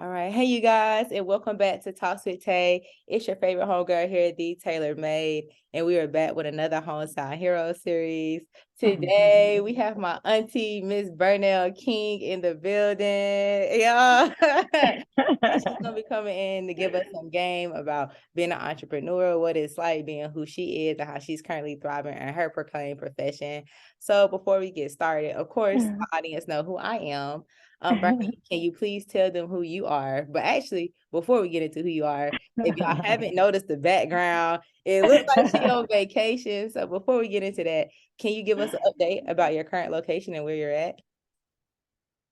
All right. Hey, you guys, and welcome back to Talks with Tay. It's your favorite homegirl here, the Taylor Made, and we are back with another Hometown Hero series. Today, we have my auntie, Miss Burnell King, in the building. Yeah. She's going to be coming in to give us some game about being an entrepreneur, what it's like being who she is, and how she's currently thriving in her proclaimed profession. So before we get started, of course, the audience know who I am. Bernie, can you please tell them who you are? But actually, before we get into who you are, if y'all haven't noticed the background, it looks like she's on vacation. So before we get into that, can you give us an update about your current location and where you're at?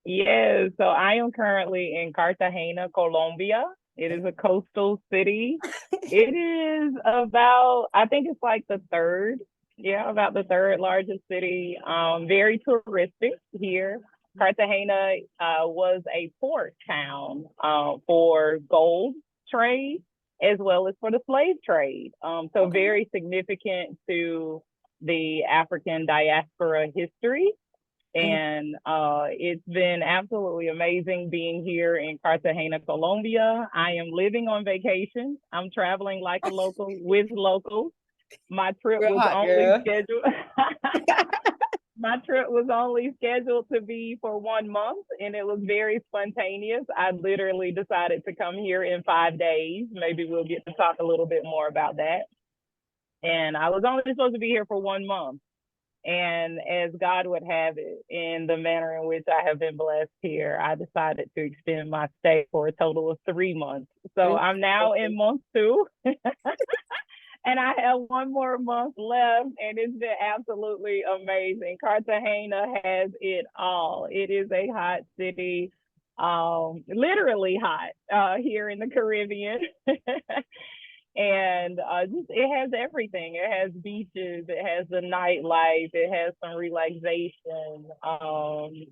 Yes, so I am currently in Cartagena, Colombia. It is a coastal city. It is about, I think it's like about the third largest city. Very touristic here. Cartagena was a port town for gold trade as well as for the slave trade. So very significant to the African diaspora history. And it's been absolutely amazing being here in Cartagena, Colombia. I am living on vacation. I'm traveling like a local with locals. My trip Real was hot, only girl. scheduled. My trip was only scheduled to be for 1 month, and it was very spontaneous. I literally decided to come here in 5 days. Maybe we'll get to talk a little bit more about that. And I was only supposed to be here for 1 month. And as God would have it, in the manner in which I have been blessed here, I decided to extend my stay for a total of 3 months. So I'm now in month 2. And I have 1 more month left, and it's been absolutely amazing. Cartagena has it all. It is a hot city, literally hot here in the Caribbean. And just it has everything. It has beaches, it has the nightlife, it has some relaxation.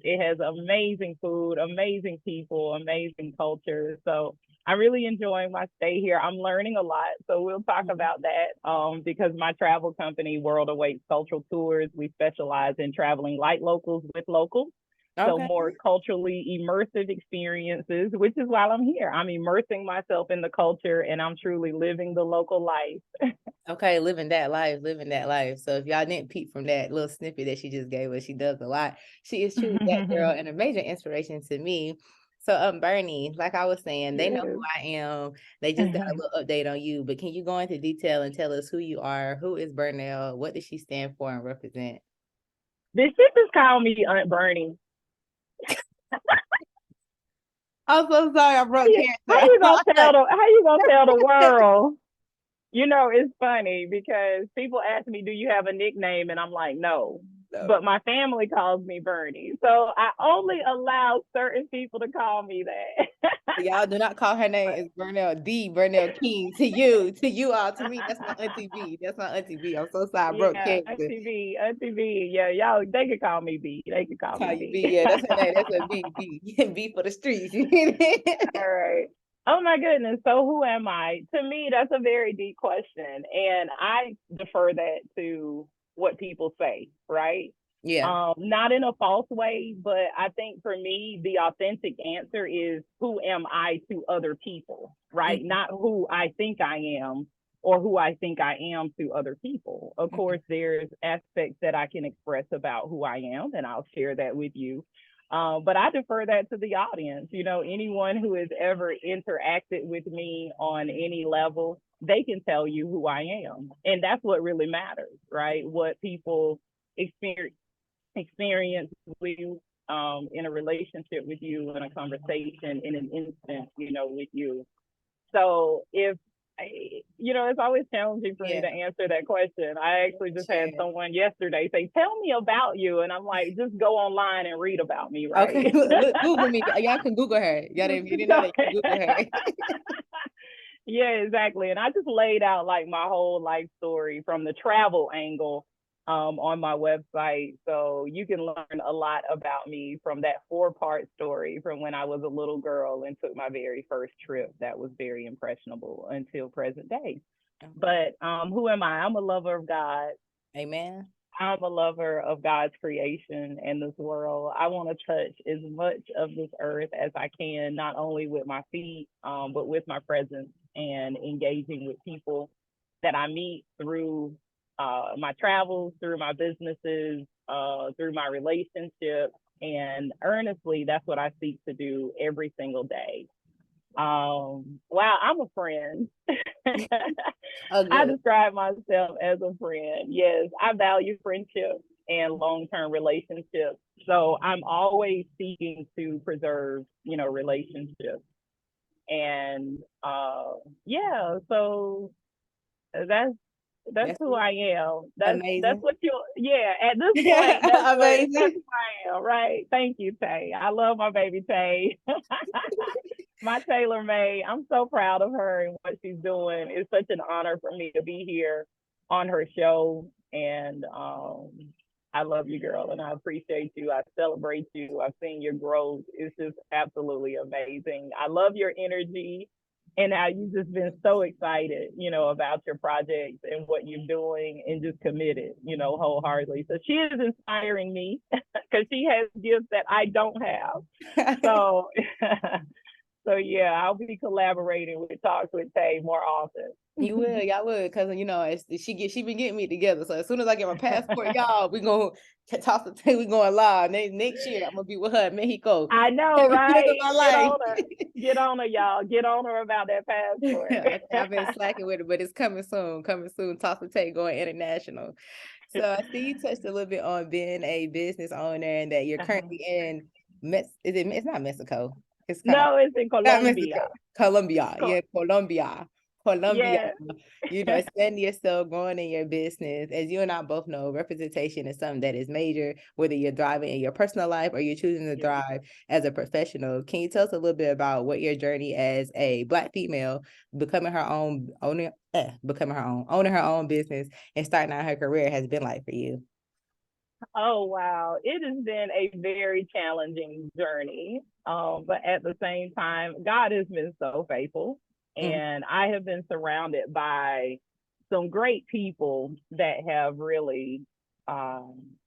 It has amazing food, amazing people, amazing culture. So I'm really enjoying my stay here. I'm learning a lot, so we'll talk about that. Because my travel company, World Awaits Cultural Tours, we specialize in traveling like locals with locals. So more culturally immersive experiences, which is why I'm here. I'm immersing myself in the culture, and I'm truly living the local life. Okay, living that life, living that life. So if y'all didn't peep from that little snippet that she just gave us, she does a lot. She is truly that girl and a major inspiration to me. So Bernie, like I was saying, they know who I am. They just got a little update on you, but can you go into detail and tell us who you are? Who is Burnell? What does she stand for and represent? This shit just call me Aunt Bernie. I'm so sorry, I broke cancer. How you gonna tell the world? You know, it's funny because people ask me, do you have a nickname? And I'm like, no. But my family calls me Bernie. So I only allow certain people to call me that. Y'all do not call her name is Burnell D. Burnell King. To you all. To me, that's my auntie B. That's my auntie B. I'm so sorry, I broke Yeah, cancer. Auntie B. Yeah, y'all, they could call me B. They could call Call me you B. B. Yeah, that's her name. That's a B. B. B for the streets. All right. Oh my goodness. So who am I? To me, that's a very deep question. And I defer that to what people say, right? Yeah. Not in a false way, but I think for me, the authentic answer is who am I to other people, right? Mm-hmm. Not who I think I am or who I think I am to other people. Of course, there's aspects that I can express about who I am, and I'll share that with you. But I defer that to the audience. You know, anyone who has ever interacted with me on any level, they can tell you who I am. And that's what really matters, right? What people experience with you in a relationship with you, in a conversation, in an instant, you know, with you. So it's always challenging for me to answer that question. I actually just had someone yesterday say, tell me about you. And I'm like, just go online and read about me, right? Okay, look, Google me. Y'all can Google her. Y'all didn't, you didn't know that you can Google her. Yeah, exactly. And I just laid out like my whole life story from the travel angle on my website. So you can learn a lot about me from that 4-part story from when I was a little girl and took my very first trip. That was very impressionable until present day. But who am I? I'm a lover of God. Amen. I'm a lover of God's creation and this world. I want to touch as much of this earth as I can, not only with my feet, but with my presence and engaging with people that I meet through my travels, through my businesses, through my relationships. And earnestly, that's what I seek to do every single day. Wow, I'm a friend. Oh, I good. describe myself as a friend. Yes, I value friendships and long-term relationships. So I'm always seeking to preserve, relationships. And yeah, so that's that's That's who I am. That's amazing. what you yeah, at this point, that's Amazing. who I am, right? Thank you, Tay. I love my baby Tay. My tailor made. I'm so proud of her and what she's doing. It's such an honor for me to be here on her show. And I love you, girl, and I appreciate you. I celebrate you. I've seen your growth. It's just absolutely amazing. I love your energy and how you've just been so excited, about your projects and what you're doing and just committed, wholeheartedly. So she is inspiring me because she has gifts that I don't have. So so yeah, I'll be collaborating with Talks with Tay more often. You will, y'all will, because she been getting me together. So as soon as I get my passport, y'all, we gonna toss the thing. We going live next year. I'm gonna be with her in Mexico. I know, Living right? my Get life. on her. Get on her, y'all. Get on her about that passport. I've been slacking with it, but it's coming soon. Coming soon. Toss the take going international. So I see you touched a little bit on being a business owner and that you're currently in it's not Mexico. It's kind of No, it's in not Mexico. Colombia. Colombia. Yeah, Colombia. Colombia. Yeah. Expanding yourself, growing in your business. As you and I both know, representation is something that is major, whether you're thriving in your personal life or you're choosing to thrive as a professional. Can you tell us a little bit about what your journey as a Black female becoming her own owning her own business and starting out her career has been like for you? Oh wow, it has been a very challenging journey. But at the same time, God has been so faithful, Mhm. and I have been surrounded by some great people that have really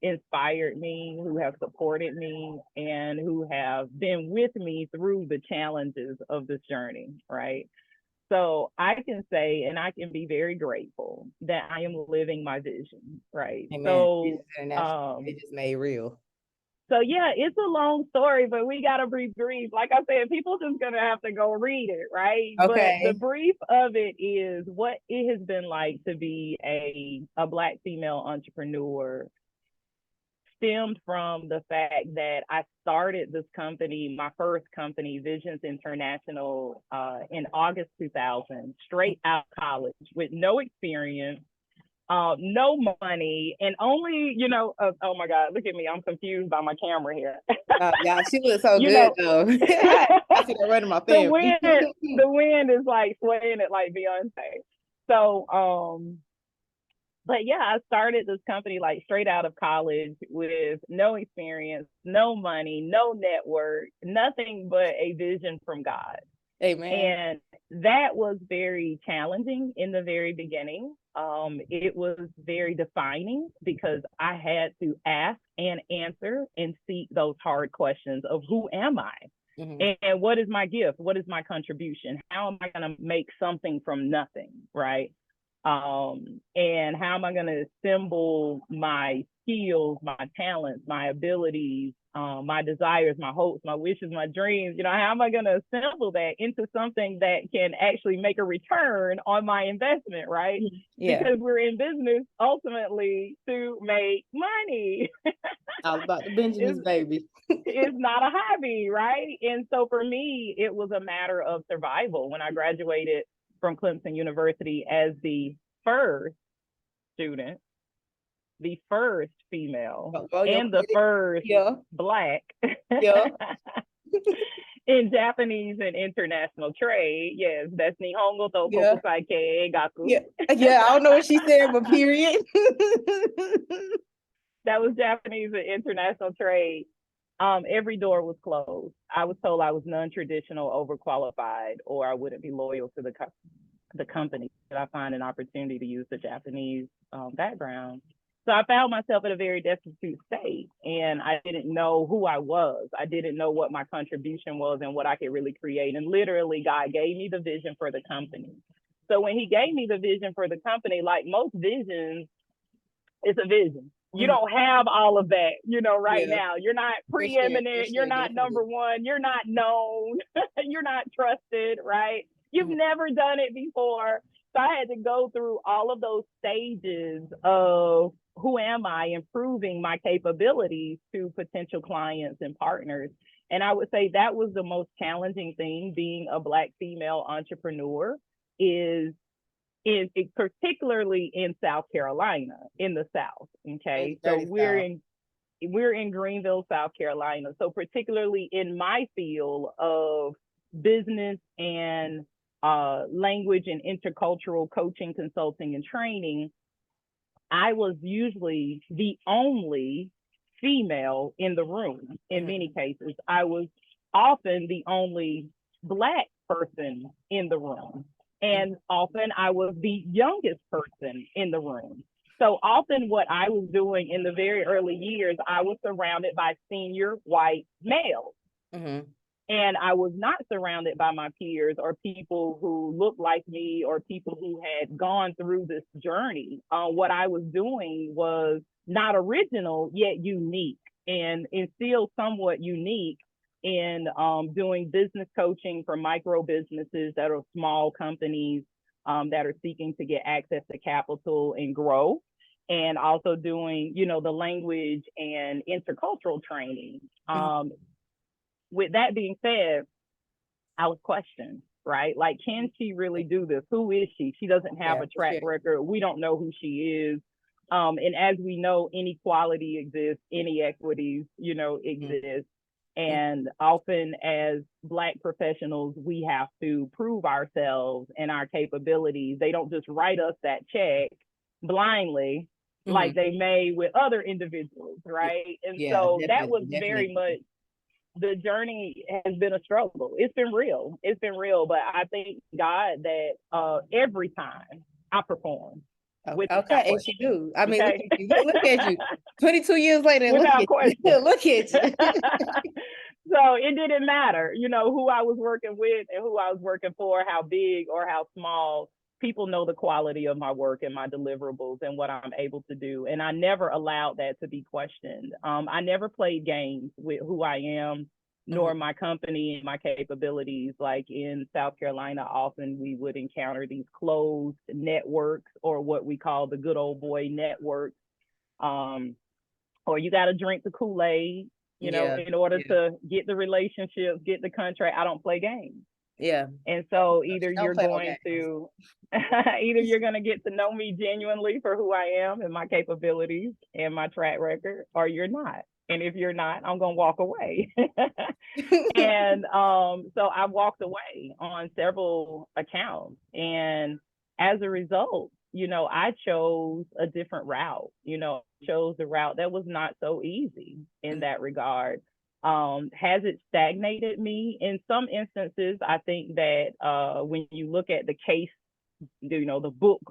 inspired me, who have supported me, and who have been with me through the challenges of this journey. Right. So I can say, and I can be very grateful that I am living my vision. Right. Amen. So Jesus International. It just made real. so yeah, it's a long story, but we gotta be brief. Like I said, people just gonna have to go read it, right? But the Okay. brief of it is what it has been like to be a Black female entrepreneur stemmed from the fact that I started this company, my first company, Visions International, in August 2000, straight out of college with no experience, no money, and only, oh my God, look at me. I'm confused by my camera here. Yeah, she looks so you good know, though. I see that right in my the family. wind is like swaying it like Beyonce. So, but yeah, I started this company like straight out of college with no experience, no money, no network, nothing but a vision from God. Amen. And that was very challenging in the very beginning. It was very defining because I had to ask and answer and seek those hard questions of who am I? Mm-hmm. And what is my gift? What is my contribution? How am I going to make something from nothing? Right. And how am I going to assemble my skills, my talents, my abilities, my desires, my hopes, my wishes, my dreams? How am I going to assemble that into something that can actually make a return on my investment, right? Yeah. Because we're in business ultimately to make money. All about the Benjamins, baby. It's not a hobby, right? And so for me, it was a matter of survival when I graduated from Clemson University as the first student, the first female, and the first Black in Japanese and international trade. Yes, that's Nihongo to Kokusai Kei Gaku. Yeah, I don't know what she said, but period. That was Japanese and international trade. Every door was closed. I was told I was non-traditional, overqualified, or I wouldn't be loyal to the company. Did I find an opportunity to use the Japanese background? So I found myself in a very destitute state, and I didn't know who I was. I didn't know what my contribution was and what I could really create. And literally, God gave me the vision for the company. So when he gave me the vision for the company, like most visions, it's a vision. You Mhm. don't have all of that, right Yeah, now. You're not for sure, for preeminent. You're sure, not number definitely. one. You're not known. You're not trusted, right? You've Mhm. never done it before. So I had to go through all of those stages of who am I, improving my capabilities to potential clients and partners. And I would say that was the most challenging thing being a Black female entrepreneur is particularly in South Carolina, in the South. Okay, so Dirty South. we're in Greenville, South Carolina. So particularly in my field of business and language and intercultural coaching, consulting, and training, I was usually the only female in the room. In Mhm. many cases, I was often the only Black person in the room. Mhm. And often I was the youngest person in the room. So often what I was doing in the very early years, I was surrounded by senior white males. Mhm. And I was not surrounded by my peers or people who looked like me or people who had gone through this journey. What I was doing was not original, yet unique, and still somewhat unique in doing business coaching for micro businesses that are small companies that are seeking to get access to capital and grow. And also doing, the language and intercultural training. Mhm. With that being said, I was questioned, right? Like, can she really do this? Who is she? She doesn't have Yeah, a for track sure. record. We don't know who she is. And as we know, inequality exists, inequities, Mhm. exist. Mhm. And often as Black professionals, we have to prove ourselves and our capabilities. They don't just write us that check blindly like Mhm. they may with other individuals, Yeah, right? And yeah, so that was definitely, very definitely. much the journey has been a struggle. It's been real. It's been real. But I thank God that every time I perform without Okay, and she question. do. I mean, look Okay. at you. Look at you. 22 years later, and look Without at you. question. Look at you. So it didn't matter, who I was working with and who I was working for, how big or how small. People know the quality of my work and my deliverables and what I'm able to do. And I never allowed that to be questioned. I never played games with who I am, Mhm. nor my company and my capabilities. Like in South Carolina, often we would encounter these closed networks or what we call the good old boy networks. Um, or you got to drink the Kool-Aid, Yeah, in order yeah, to get the relationships, get the contract. I don't play games. yeah. And so No, either she don't you're play no going games. to either you're going to get to know me genuinely for who I am and my capabilities and my track record, or you're not. And if you're not, I'm going to walk away. And so I walked away on several accounts. And as a result, I chose a different route. Chose a route that was not so easy in that regard. Has it stagnated me? In some instances, I think that when you look at the case, the book,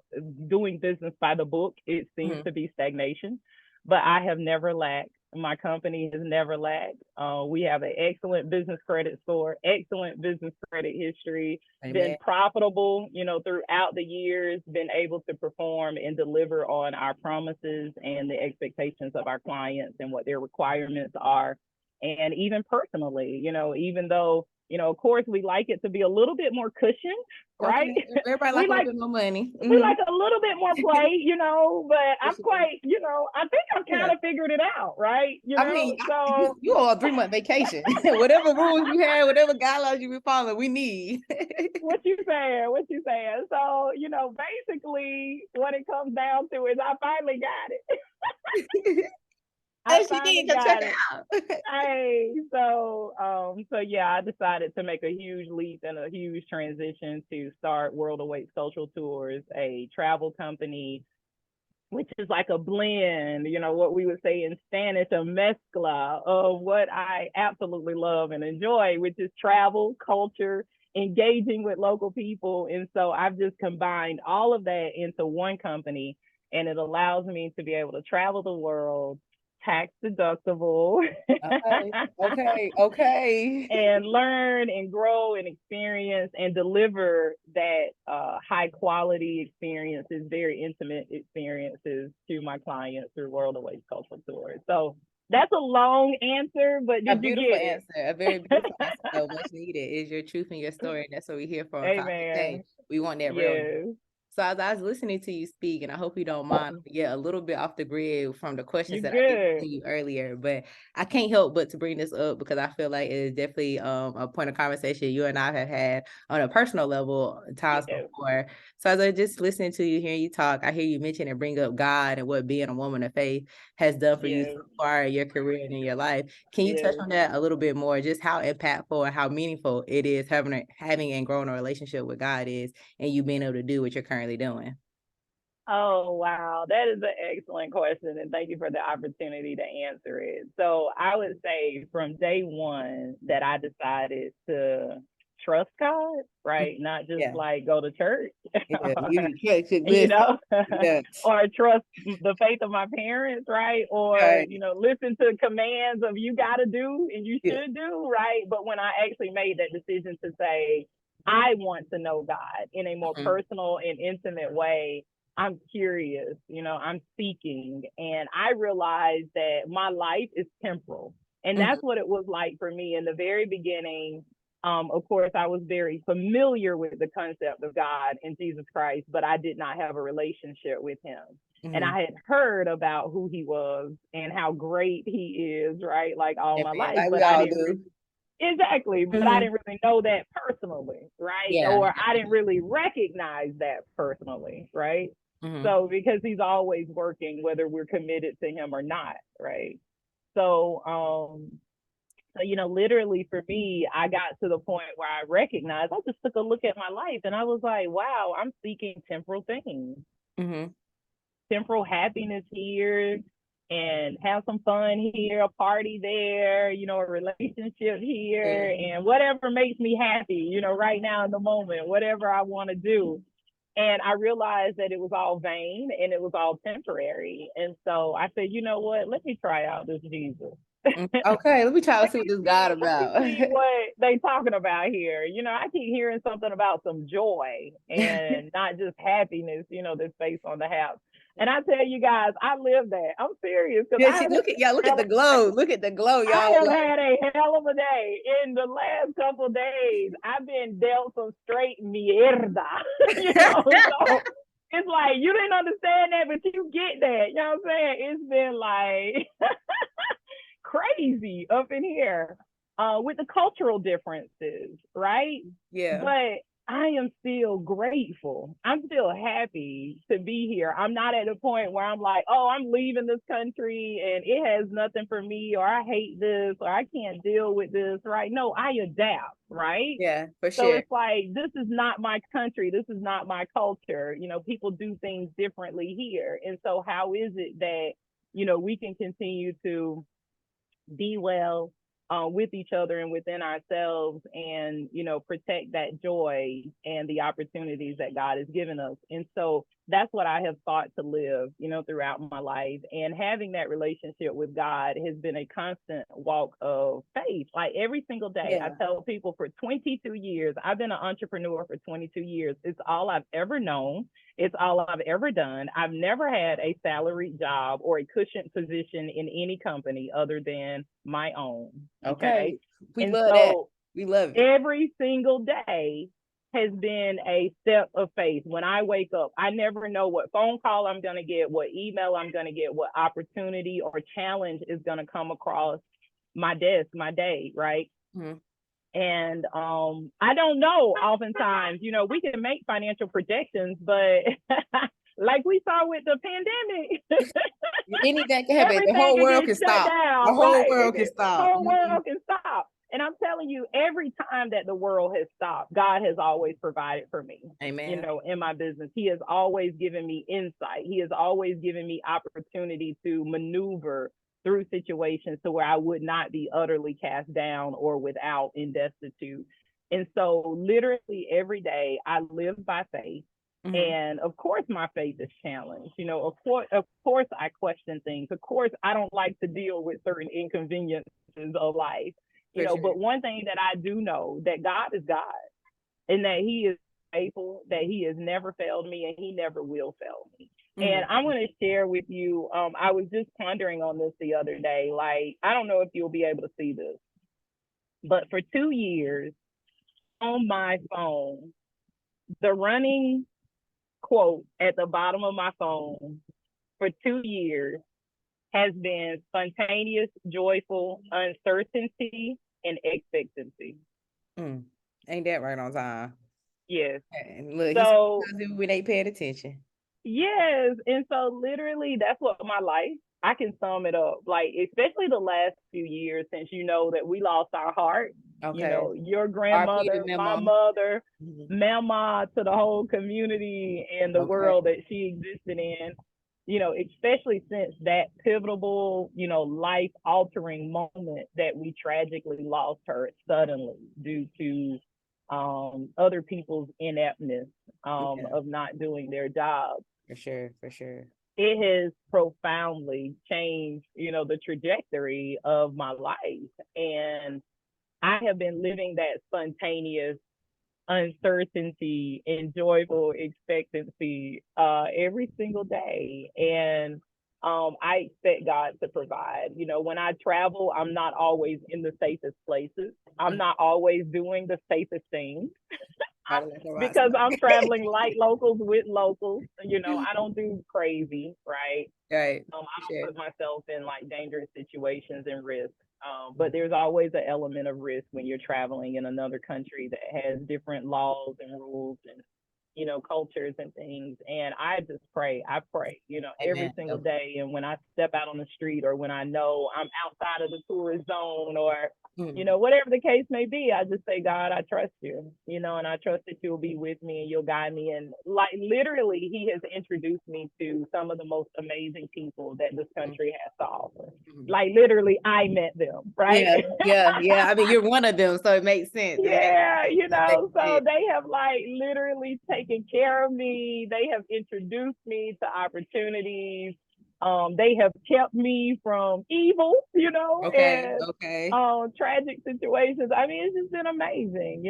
doing business by the book, it seems Mhm. to be stagnation. But I have never lacked. My company has never lacked. We have an excellent business credit score, excellent business credit history, been Amen. profitable, throughout the years, been able to perform and deliver on our promises and the expectations of our clients and what their requirements are. And even personally, even though, of course, we like it to be a little bit more cushioned, right? Okay. Everybody we like a little like bit more money. we Mhm. like a little bit more play, but For I'm sure. quite, I think I've kind Yeah. of figured it out, right? I mean, So you on a 3-month vacation. Whatever rules you have, whatever guidelines you be following, we need. what you saying? What you saying? So, basically what it comes down to is I finally got it. I And she finally did. Come check got it it. out. Hey, so yeah, I decided to make a huge leap and a huge transition to start World Awake Social Tours, a travel company, which is like a blend, what we would say in Spanish, a mezcla of what I absolutely love and enjoy, which is travel, culture, engaging with local people. And so I've just combined all of that into one company. and it allows me to be able to travel the world, tax deductible, Okay. and learn and grow and experience and deliver that high quality experiences, very intimate experiences to my clients through World Awaits Cultural Tours. So that's a long answer, but A did you beautiful get answer, a very beautiful answer, though, much needed. Is your truth and your story. And that's what we hear from Talk With Tay. Amen. We want that realness. Yes. So as I was listening to you speak, and I hope you don't mind, a little bit off the grid from the questions You that I did good. to you earlier, but I can't help but to bring this up because I feel like it is definitely a point of conversation you and I have had on a personal level times before. So as I just listening to you, hearing you talk, I hear you mention and bring up God and what being a woman of faith has done for you so far in your career and in your life. Can you touch on that a little bit more? Just how impactful and how meaningful it is having and growing a relationship with God is, and you being able to do what you're currently doing? Oh, wow. That is an excellent question. And thank you for the opportunity to answer it. So I would say from day one that I decided to trust God, right? Not just like go to church, you know, or trust the faith of my parents, right? Or, you know, listen to commands of you got to do and you should do, right? But when I actually made that decision to say, I want to know God in a more personal and intimate way, I'm curious, you know, I'm seeking, and I realized that my life is temporal. And that's what it was like for me in the very beginning. Of course, I was very familiar with the concept of God and Jesus Christ, but I did not have a relationship with him. And I had heard about who he was and how great he is, right? Like all my life, but I didn't exactly, but I didn't really know that personally, right? Or I didn't really recognize that personally, right? So because he's always working, whether we're committed to him or not, right? So, you know, literally for me, I got to the point where I recognized, I just took a look at my life and I was like, wow, I'm seeking temporal things, temporal happiness here, and have some fun here, a party there, you know, a relationship here, and whatever makes me happy, you know, right now in the moment, whatever I want to do. And I realized that it was all vain and it was all temporary. And so I said, you know what? Let me try out this Jesus. Okay, let me try to see what this God about. Let me see what they talking about here. You know, I keep hearing something about some joy and not just happiness, you know, that's based on the house. And I tell you guys, I live that. I'm serious. Look at the glow. Look at the glow, y'all. I have had a hell of a day. In the last couple of days, I've been dealt some straight mierda. You know, so it's like you didn't understand that, but you get that. You know what I'm saying? It's been like crazy up in here with the cultural differences, right? Yeah. But I am still grateful. I'm still happy to be here. I'm not at a point where I'm like, oh, I'm leaving this country and it has nothing for me, or I hate this, or I can't deal with this, right? No, I adapt, right? Yeah, for sure. So it's like, this is not my country. This is not my culture. You know, people do things differently here. And so how is it that, you know, we can continue to be well with each other and within ourselves, and you know, protect that joy and the opportunities that God has given us. And so that's what I have sought to live, you know, throughout my life. And having that relationship with God has been a constant walk of faith. Like every single day, I tell people for 22 years, I've been an entrepreneur for 22 years. It's all I've ever known. It's all I've ever done. I've never had a salaried job or a cushioned position in any company other than my own. Okay. We love that. We love it. Every single day has been a step of faith. When I wake up, I never know what phone call I'm going to get, what email I'm going to get, what opportunity or challenge is going to come across my desk, my day, right? And I don't know, oftentimes, you know, we can make financial projections, but like we saw with the pandemic, anything can happen. The whole world can stop. The whole world can stop. The whole world can stop. And I'm telling you, every time that the world has stopped, God has always provided for me. Amen. You know, in my business, he has always given me insight. He has always given me opportunity to maneuver through situations to where I would not be utterly cast down or without and destitute. And so literally every day I live by faith. Mm-hmm. And of course, my faith is challenged. Of course, I question things. Of course, I don't like to deal with certain inconveniences of life. For sure. But one thing that I do know, that God is God, and that He is faithful, that He has never failed me, and He never will fail me. And Mm-hmm. I want to share with you. I was just pondering on this the other day. Like, I don't know if you'll be able to see this, but for 2 years on my phone, the running quote at the bottom of my phone for 2 years has been spontaneous, joyful, uncertainty, and expectancy. Mm. Ain't that right on time? Yes. And look, he's So, when they paying attention. yes. And so, literally, that's what my life, I can sum it up. Like, especially the last few years, since you know that we lost our heart, Okay. your RP to grandmother, my memo. mother, Mhm. mama, to the whole community and the Okay. world that she existed in, especially since that pivotal, life altering moment that we tragically lost her suddenly due to other people's ineptness Yeah, of not doing their job. for sure, for sure. It has profoundly changed, the trajectory of my life. And I have been living that spontaneous uncertainty and joyful expectancy every single day. And I expect God to provide. When I travel, I'm not always in the safest places. I'm Mhm. not always doing the safest things Gotta let the rocks because I'm slide. traveling like locals with locals. I don't do crazy, right? Right, I for don't sure. put myself in like dangerous situations and risk. But there's always an element of risk when you're traveling in another country that has different laws and rules and cultures and things. And I pray, every Amen. single Oh, day. And when I step out on the street or when I know I'm outside of the tourist zone or, mhm. whatever the case may be, I just say, God, I trust you, and I trust that you'll be with me and you'll guide me. And like literally, He has introduced me to some of the most amazing people that this Mhm. country has to offer. Mhm. Like literally, I met them, right? Yeah, yeah, yeah. I mean, you're one of them, so it makes sense. Yeah, It makes so sense. they have like literally taken care of me. They have introduced me to opportunities. They have kept me from evil, Okay, and okay. tragic situations. I mean, it's just been amazing,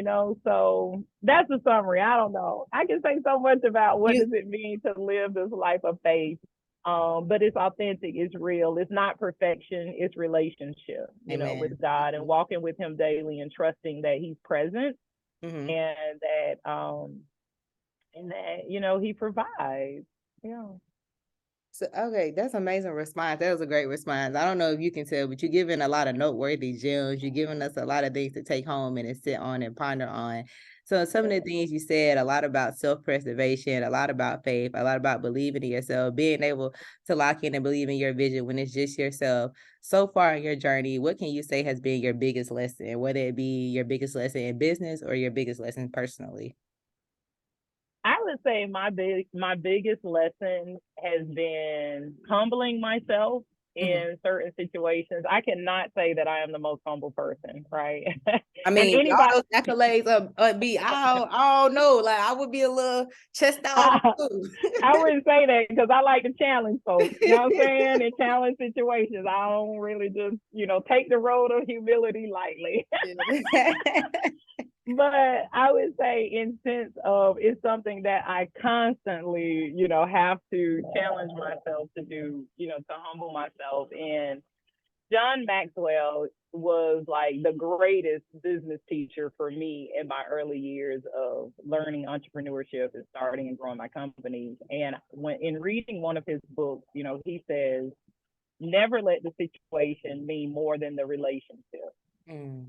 So that's the summary. I don't know. I can say so much about what You, does it mean to live this life of faith. But it's authentic, it's real, it's not perfection, it's relationship, with amen. God and walking with Him daily and trusting that He's present Mm-hmm. and that He provides. Yeah. So, okay, that's amazing response. That was a great response. I don't know if you can tell, but you're giving a lot of noteworthy gems. You're giving us a lot of things to take home and to sit on and ponder on. So some of the things you said, a lot about self-preservation, a lot about faith, a lot about believing in yourself, being able to lock in and believe in your vision when it's just yourself. So far in your journey, what can you say has been your biggest lesson? Whether it be your biggest lesson in business or your biggest lesson personally? I would say my biggest lesson has been humbling myself Mm-hmm. in certain situations. I cannot say that I am the most humble person, right? I And mean, all anybody those accolades be I don't know. Like I would be a little chest out too. I wouldn't say that because I like to challenge folks, you know what I'm saying? And challenge situations. I don't really just, take the road of humility lightly. But I would say in sense of it's something that I constantly, have to challenge myself to do, to humble myself. And John Maxwell was like the greatest business teacher for me in my early years of learning entrepreneurship and starting and growing my companies. And when in reading one of his books, he says, never let the situation mean more than the relationship. Mm.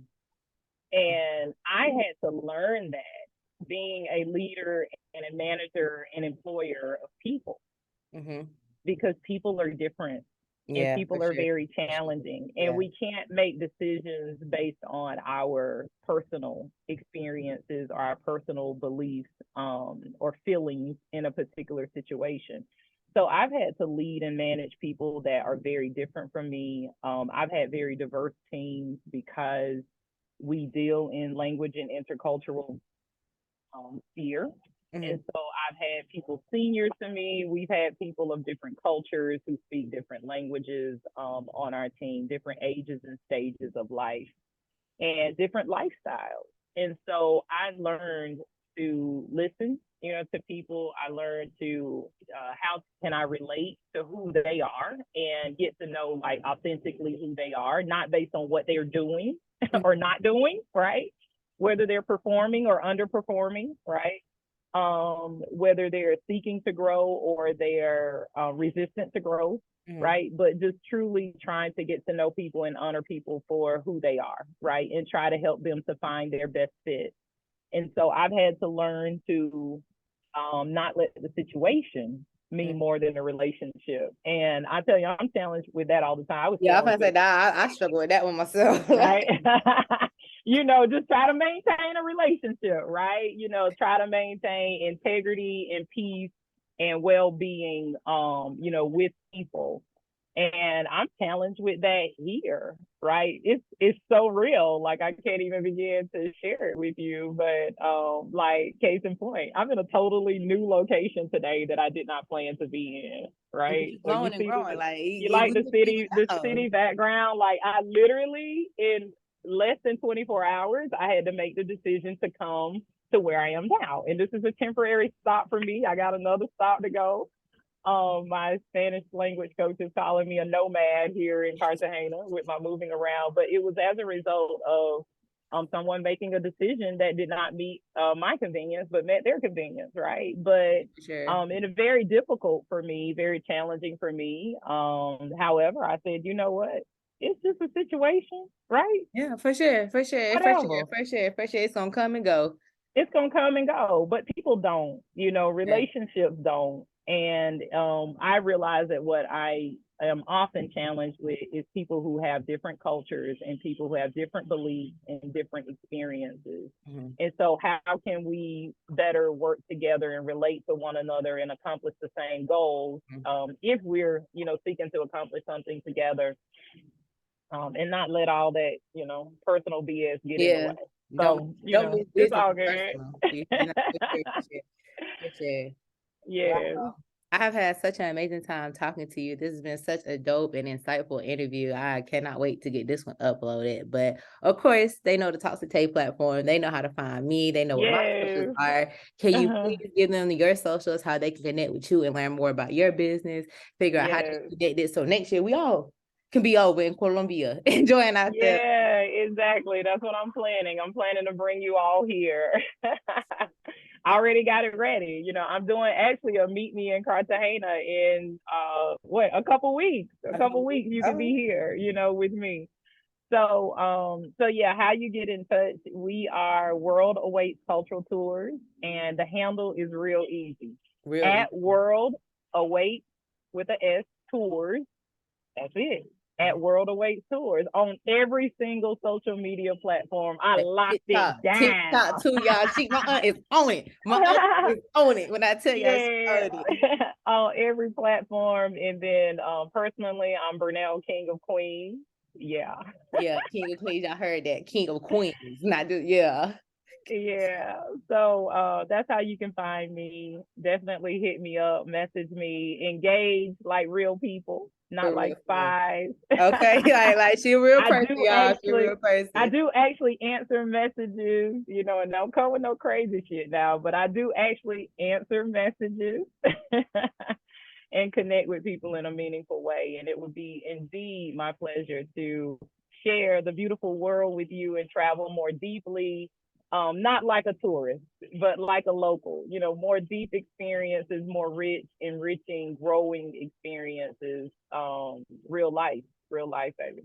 And I had to learn that being a leader and a manager and employer of people Mm-hmm. because people are different and Yeah, for people are sure. very For sure. challenging and Yeah. we can't make decisions based on our personal experiences or our personal beliefs or feelings in a particular situation. So I've had to lead and manage people that are very different from me. I've had very diverse teams because we deal in language and intercultural sphere. And so I've had people senior to me. We've had people of different cultures who speak different languages on our team, different ages and stages of life, and different lifestyles. And so I learned to listen, to people. I learned to how can I relate to who they are and get to know like authentically who they are, not based on what they're doing or not doing, right? Whether they're performing or underperforming, right? Whether they're seeking to grow or they're resistant to growth, right? But just truly trying to get to know people and honor people for who they are, right? And try to help them to find their best fit. And so I've had to learn to not let the situation mean more than the relationship. And I tell you, I'm challenged with that all the time. I'm gonna say that I struggle with that one myself. Right. Just try to maintain a relationship, right? Try to maintain integrity and peace and well-being, with people. And I'm challenged with that here, right? It's so real. Like I can't even begin to share it with you. But like case in point, I'm in a totally new location today that I did not plan to be in. Right. So you growing. Like you like the city background. Like I literally in less than 24 hours, I had to make the decision to come to where I am now. And this is a temporary stop for me. I got another stop to go. My Spanish language coach is calling me a nomad here in Cartagena with my moving around, but it was as a result of someone making a decision that did not meet my convenience, but met their convenience, right? But it's very difficult for me, very challenging for me. However, I said, you know what? It's just a situation, right? Yeah, for sure. It's gonna come and go. It's gonna come and go, but people don't, relationships don't. And I realize that what I am often challenged with is people who have different cultures and people who have different beliefs and different experiences. And so how can we better work together and relate to one another and accomplish the same goals if we're, seeking to accomplish something together and not let all that, personal BS get in the way. So, it's all good. Yeah. Wow. I have had such an amazing time talking to you. This has been such a dope and insightful interview. I cannot wait to get this one uploaded. But of course, they know the Talks with Tay platform. They know how to find me. They know what my socials are. Can you please give them your socials, how they can connect with you and learn more about your business, figure out how to get this. So next year, we all can be over in Colombia enjoying ourselves. Yeah, exactly. That's what I'm planning. I'm planning to bring you all here. I already got it ready. I'm doing actually a meet me in Cartagena in a couple weeks. You can be here, with me. So yeah, how you get in touch? We are World Awaits Cultural Tours, and the handle is real easy. At World Awaits with an S Tours. That's it. At World Awaits Tours on every single social media platform. I locked it down. TikTok too, y'all. My aunt is on it. My aunt is on it when I tell y'all she's on it. On every platform. And then personally, I'm Burnell, King of Queens. Yeah. Yeah, King of Queens. I heard that. King of Queens. Not just, yeah. Yeah. So that's how you can find me. Definitely hit me up, message me, engage like real people. Not like spies. Okay, like she a real person, y'all. She a real person. I do actually answer messages, and don't come with no crazy shit now, but I do actually answer messages and connect with people in a meaningful way. And it would be indeed my pleasure to share the beautiful world with you and travel more deeply. Not like a tourist, but like a local, more deep experiences, more rich, enriching, growing experiences, real life, baby.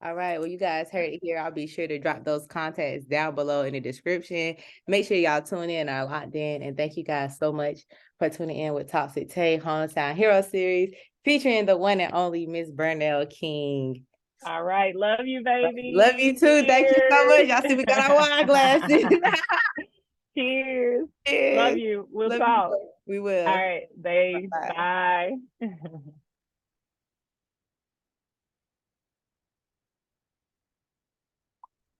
All right. Well, you guys heard it here. I'll be sure to drop those contacts down below in the description. Make sure y'all tune in, are locked in. And thank you guys so much for tuning in with Talks with Tay Hometown Hero Series, featuring the one and only Miss Burnell King. All right. Love you, baby. Love you too. Cheers. Thank you so much. Y'all see we got our wine glasses. Cheers. Love you. We'll talk. We will. All right, babe. Bye.